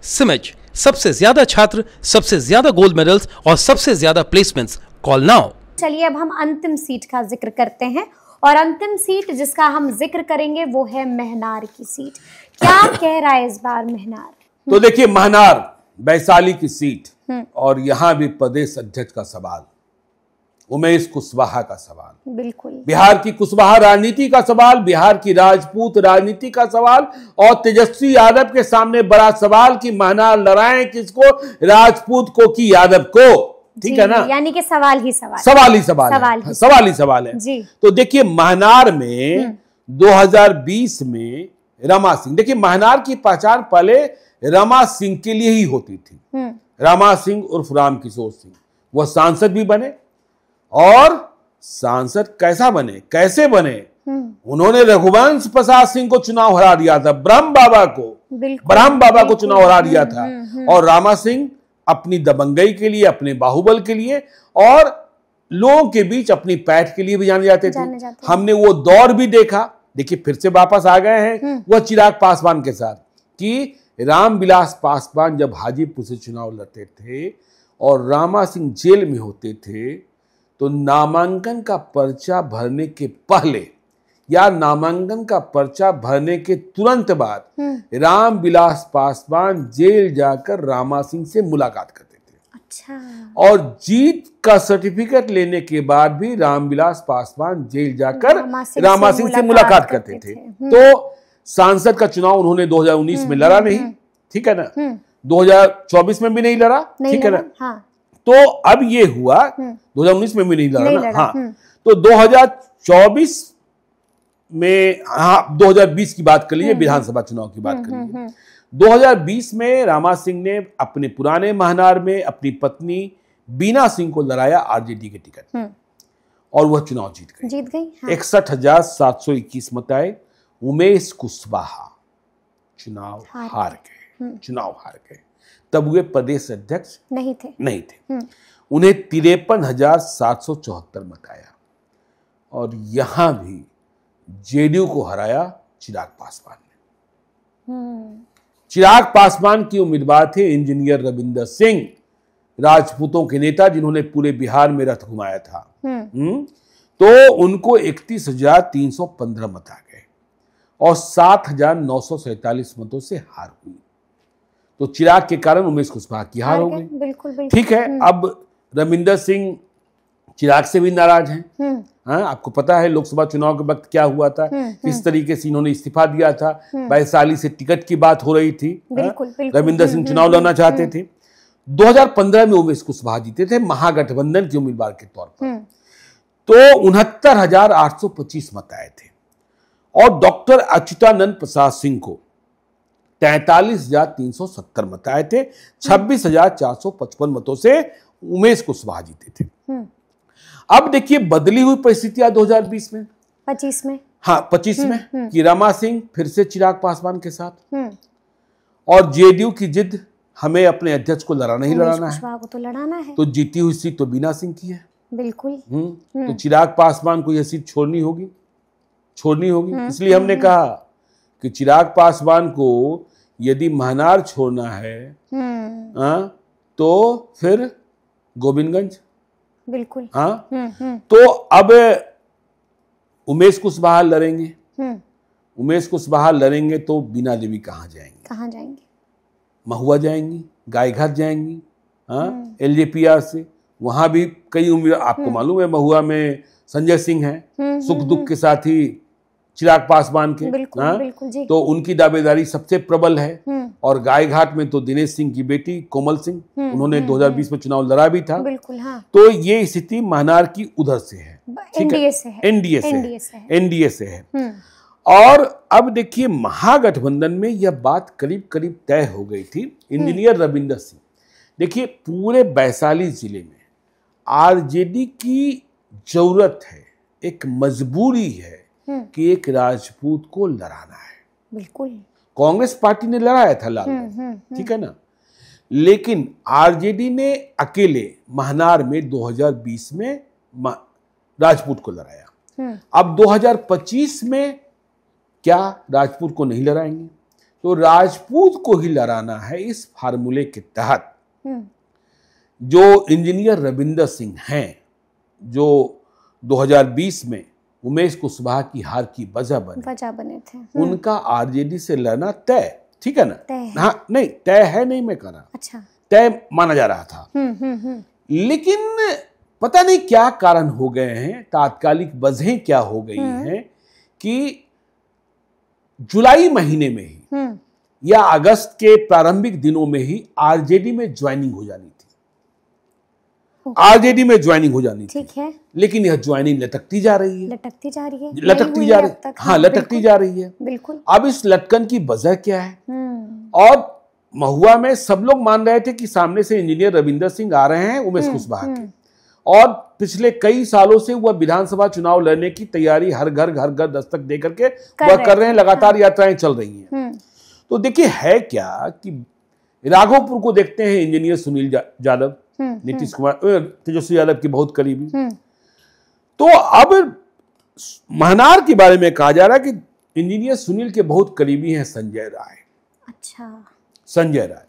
सिमेज, सबसे ज्यादा छात्र, सबसे ज्यादा गोल्ड मेडल्स और सबसे ज्यादा प्लेसमेंट्स। Call now. चलिए अब हम अंतिम सीट का जिक्र करते हैं और अंतिम सीट जिसका हम जिक्र करेंगे वो है महनार की सीट। क्या कह रहा है इस बार महनार? तो देखिए, महनार वैशाली की सीट और यहां भी प्रदेश अध्यक्ष का सवाल, उमेश कुशवाहा का सवाल, बिल्कुल बिहार की कुशवाहा राजनीति का सवाल, बिहार की राजपूत राजनीति का सवाल और तेजस्वी यादव के सामने बड़ा सवाल कि महनार लड़ाएं किसको, राजपूत को कि यादव को। ठीक है ना, यानी कि सवाल ही सवाल है जी। तो देखिए, महनार में 2020 में रमा सिंह, देखिए महनार की पहचान पहले रमा सिंह के लिए ही होती थी। रमा सिंह उर्फ रामकिशोर सिंह, वह सांसद भी बने और सांसद कैसे बने, उन्होंने रघुवंश प्रसाद सिंह को चुनाव हरा दिया था, ब्रह्म बाबा को चुनाव हरा दिया था। और रामा सिंह अपनी दबंगई के लिए, अपने बाहुबल के लिए और लोगों के बीच अपनी पैठ के लिए भी जाने जाते थे। हमने वो दौर भी देखा। देखिए, फिर से वापस आ गए हैं वह चिराग पासवान के साथ कि रामविलास पासवान जब हाजीपुर से चुनाव लड़ते थे और रामा सिंह जेल में होते थे, तो नामांकन का पर्चा भरने के पहले या नामांकन का पर्चा भरने के तुरंत बाद रामविलास पासवान जेल जाकर रामा सिंह से मुलाकात करते थे। अच्छा। और जीत का सर्टिफिकेट लेने के बाद भी रामविलास पासवान जेल जाकर रामा सिंह से मुलाकात करते थे। तो सांसद का चुनाव उन्होंने 2019 में लड़ा नहीं, ठीक है ना, 2024 में भी नहीं लड़ा, ठीक है ना। हाँ। तो अब ये हुआ 2019 में भी नहीं लड़ा ना। हाँ, तो 2024 में, हाँ 2020 की बात कर लीजिए, विधानसभा चुनाव की बात कर लीजिए। 2020 में रामा सिंह ने अपने पुराने महनार में अपनी पत्नी बीना सिंह को लड़ाया आरजेडी के टिकट और वह चुनाव जीत गई। हाँ। 61,721 मत आए। उमेश कुशवाहा चुनाव हार गए। तब वे प्रदेश अध्यक्ष नहीं थे। उन्हें 53,774 मत आया और यहां भी जेडीयू को हराया चिराग पासवान ने। चिराग पासवान की उम्मीदवार थे इंजीनियर रविंदर सिंह, राजपूतों के नेता जिन्होंने पूरे बिहार में रथ घुमाया था। तो उनको 31,315 मत आ गए और 7,947 मतों से हार हुई। तो चिराग के कारण उमेश कुशवाहा की हार हो गई। बिल्कुल। ठीक है, अब रविंदर सिंह चिराग से भी नाराज हैं। हाँ, आपको पता है लोकसभा चुनाव के वक्त क्या हुआ था, किस तरीके से इन्होंने इस्तीफा दिया था। वैशाली से टिकट की बात हो रही थी। रविंदर सिंह चुनाव लड़ना चाहते थे। 2015 में उमेश कुशवाहा जीते थे महागठबंधन के उम्मीदवार के तौर पर। तो 69,825 मत आए थे और डॉक्टर अच्युतानंद प्रसाद सिंह को 43,370 मत आए थे। 26,455 मतों से उमेश कुशवाहा जीते थे। अब देखिए, बदली हुई परिस्थितियां 2020 में, 25 में, हाँ 25 में कि रमा सिंह फिर से चिराग पासवान के साथ और जेडीयू की जिद, हमें अपने अध्यक्ष को लड़ाना है। तो जीती हुई सीट तो बीना सिंह की है। बिल्कुल। तो चिराग पासवान को यह सीट छोड़नी होगी। इसलिए हमने कहा कि चिराग पासवान को यदि महनार छोड़ना है तो फिर गोविंदगंज। बिल्कुल। हाँ। तो अब उमेश कुशवाहा लड़ेंगे। उमेश कुशवाहा लड़ेंगे तो बीना देवी कहाँ जाएंगे? महुआ जाएंगी, गायघाट जाएंगी। हाँ, एलजेपीआर से वहां भी कई उम्मीदवार, आपको मालूम है महुआ में संजय सिंह हैं, सुख दुख के साथी चिराग पासवान के। बिल्कुल जी। तो उनकी दावेदारी सबसे प्रबल है। और गायघाट में तो दिनेश सिंह की बेटी कोमल सिंह, उन्होंने 2020 में चुनाव लड़ा भी था। बिल्कुल। हाँ। तो ये स्थिति महनार की उधर से है, एनडीए से है। और अब देखिए, महागठबंधन में यह बात करीब करीब तय हो गई थी। इंजीनियर रविंदर सिंह, देखिए पूरे वैशाली जिले में आरजेडी की जरूरत है, एक मजबूरी है कि एक राजपूत को लड़ाना है। बिल्कुल। कांग्रेस पार्टी ने लड़ाया था लाल, ठीक है ना, लेकिन आरजेडी ने अकेले महनार में 2020 में राजपूत को लड़ाया। अब 2025 में क्या राजपूत को नहीं लड़ाएंगे? तो राजपूत को ही लड़ाना है इस फार्मूले के तहत। जो इंजीनियर रविंदर सिंह हैं, जो 2020 में उमेश कुशवाहा की हार की वजह बने थे, उनका आरजेडी से लड़ना तय, ठीक है ना? हाँ, नहीं तय है, नहीं मैं कह रहा, अच्छा तय माना जा रहा था। लेकिन पता नहीं क्या कारण हो गए हैं, तात्कालिक वजहें क्या हो गई हैं कि जुलाई महीने में ही या अगस्त के प्रारंभिक दिनों में ही आरजेडी में ज्वाइनिंग हो जानी थी, आरजेडी में ज्वाइनिंग हो जानी थी, ठीक है। लेकिन यह ज्वाइनिंग लटकती जा रही है, लटकती जा रही है, हाँ लटकती जा रही है, बिल्कुल। अब इस लटकन की वजह क्या है? और महुआ में सब लोग मान रहे थे कि सामने से इंजीनियर रविंदर सिंह आ रहे हैं उमेश कुशवाहा के, और पिछले कई सालों से वह विधानसभा चुनाव लड़ने की तैयारी हर घर दस्तक दे करके वह कर रहे हैं, लगातार यात्राएं चल रही हैं। तो देखिए है क्या कि राघोपुर को देखते हैं, इंजीनियर सुनील यादव, नीतीश कुमार, तेजस्वी यादव की बहुत करीबी। तो अब महनार के बारे में कहा जा रहा है कि इंजीनियर सुनील के बहुत करीबी हैं संजय राय। अच्छा, संजय राय,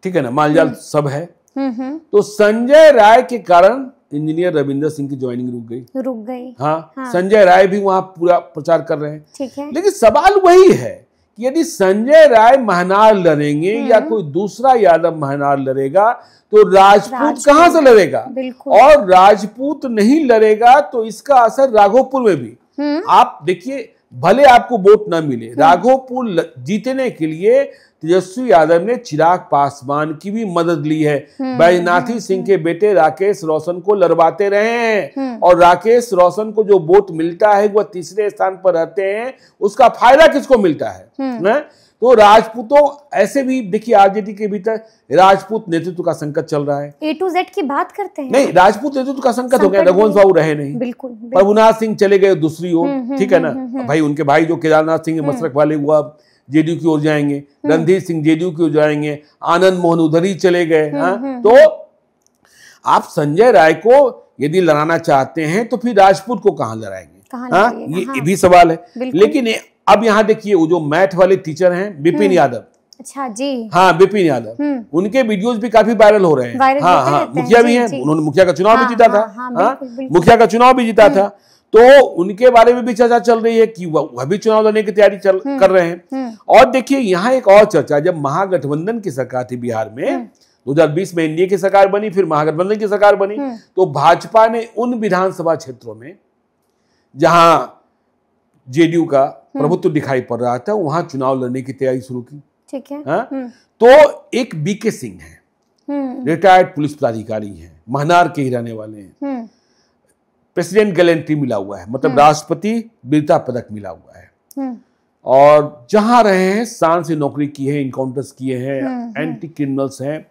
ठीक है ना, मालजाल सब है। तो संजय राय के कारण इंजीनियर रविंदर सिंह की ज्वाइनिंग रुक गई। हाँ, संजय राय भी वहां पूरा प्रचार कर रहे हैं, ठीक है। लेकिन सवाल वही है कि यदि संजय राय महनार लड़ेंगे या कोई दूसरा यादव महनार लड़ेगा तो राजपूत कहां से लड़ेगा? और राजपूत नहीं लड़ेगा तो इसका असर राघोपुर में भी। आप देखिए, भले आपको वोट न मिले, राघोपुर जीतने के लिए तेजस्वी यादव ने चिराग पासवान की भी मदद ली है। बैजनाथी सिंह के बेटे राकेश रोशन को लड़वाते रहे हैं, और राकेश रोशन को जो वोट मिलता है वह तीसरे स्थान पर रहते हैं, उसका फायदा किसको मिलता है? तो राजपूतों ऐसे भी देखिए, आरजेडी के भीतर राजपूत नेतृत्व का संकट चल रहा है। A to Z की बात करते हैं, नहीं राजपूत नेतृत्व का संकट हो गया, रघुवंश बाबू रहे नहीं, बिल्कुल। प्रभुनाथ सिंह चले गए दूसरी ओर, ठीक है ना, भाई उनके भाई जो केदारनाथ सिंह मसरख वाले हुआ जेडीयू की ओर जाएंगे, रणधीर सिंह जेडीयू की ओर जाएंगे, आनंद मोहन उधर ही चले गए। तो आप संजय राय को यदि लड़ाना चाहते हैं तो फिर राजपूत को कहां लड़ाएंगे? ये भी सवाल है। लेकिन अब यहाँ देखिए, वो जो मैथ वाले टीचर हैं विपिन यादव, अच्छा जी, हाँ विपिन यादव, उनके वीडियोस भी काफी वायरल हो रहे हैं। हाँ, मुखिया भी हैं, उन्होंने मुखिया का चुनाव भी जीता था, मुखिया का चुनाव भी जीता था। तो उनके बारे में भी चर्चा चल रही है कि वह भी चुनाव लड़ने की तैयारी कर रहे हैं। और देखिए यहाँ एक और चर्चा, जब महागठबंधन की सरकार थी बिहार में, 2020 में एनडीए की सरकार बनी, फिर महागठबंधन की सरकार बनी, तो भाजपा ने उन विधानसभा क्षेत्रों में जहां जेडीयू का प्रभुत्व दिखाई पड़ रहा था, वहां चुनाव लड़ने की तैयारी शुरू की, ठीक है। तो एक बीके सिंह है, रिटायर्ड पुलिस पदाधिकारी हैं, महनार के ही रहने वाले हैं, प्रेसिडेंट गैलेंट्री मिला हुआ है, मतलब राष्ट्रपति वीरता पदक मिला हुआ है, और जहां रहे हैं शान से नौकरी की है, इनकाउंटर्स किए हैं, एंटी क्रिमिनल्स हैं।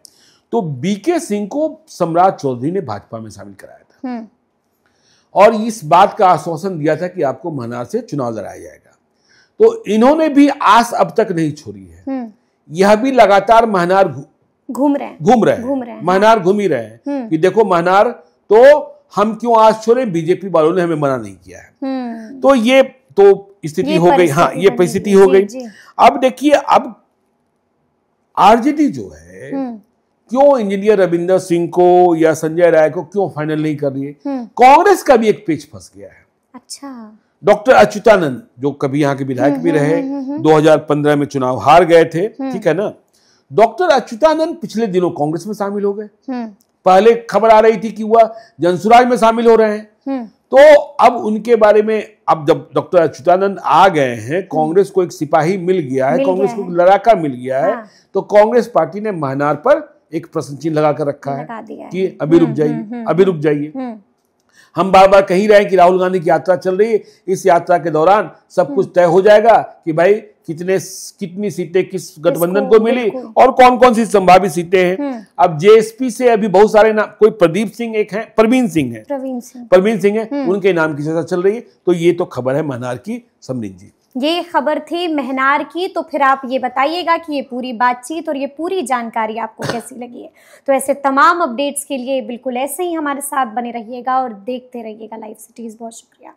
तो बीके सिंह को सम्राट चौधरी ने भाजपा में शामिल कराया था, और इस बात का आश्वासन दिया था कि आपको महनार से चुनाव लड़ाया जाएगा। तो इन्होंने भी आस अब तक नहीं छोड़ी है, यह भी लगातार महनार घूम रहे हैं, महनार घूम ही रहे हैं कि देखो महनार तो हम क्यों आस छोड़े, बीजेपी वालों ने हमें मना नहीं किया है। तो ये तो स्थिति हो गई, हाँ ये परिस्थिति हो गई। अब देखिए, अब आरजेडी जो है क्यों इंजीनियर रविंदर सिंह को या संजय राय को क्यों फाइनल नहीं कर रही है? कांग्रेस का भी एक पेच फंस गया है। अच्छा, डॉक्टर अच्युतानंद जो कभी यहाँ के विधायक भी रहे, 2015 में चुनाव हार गए थे, ठीक है ना, डॉक्टर अच्युतानंद पिछले दिनों कांग्रेस में शामिल हो गए। पहले खबर आ रही थी कि वह जनसुराज में शामिल हो रहे हैं, तो अब उनके बारे में, अब जब डॉक्टर अच्युतानंद आ गए हैं, कांग्रेस को एक सिपाही मिल गया है, कांग्रेस को लड़ाका मिल गया है, तो कांग्रेस पार्टी ने महनार पर एक प्रश्न चिन्ह लगाकर रखा है कि अभी रुक जाइए, अभी रुक जाइए। हम बार बार कह रहे हैं कि राहुल गांधी की यात्रा चल रही है, इस यात्रा के दौरान सब कुछ तय हो जाएगा कि भाई कितनी सीटें किस गठबंधन को मिली और कौन कौन सी संभावित सीटें हैं। अब जेएसपी से अभी बहुत सारे नाम, कोई प्रदीप सिंह एक है, प्रवीण सिंह है, उनके नाम की चर्चा चल रही है। तो ये तो खबर है महनार की। समरीत जी, ये खबर थी महनार की। तो फिर आप ये बताइएगा कि ये पूरी बातचीत और ये पूरी जानकारी आपको कैसी लगी है। तो ऐसे तमाम अपडेट्स के लिए बिल्कुल ऐसे ही हमारे साथ बने रहिएगा और देखते रहिएगा लाइव सिटीज। बहुत शुक्रिया।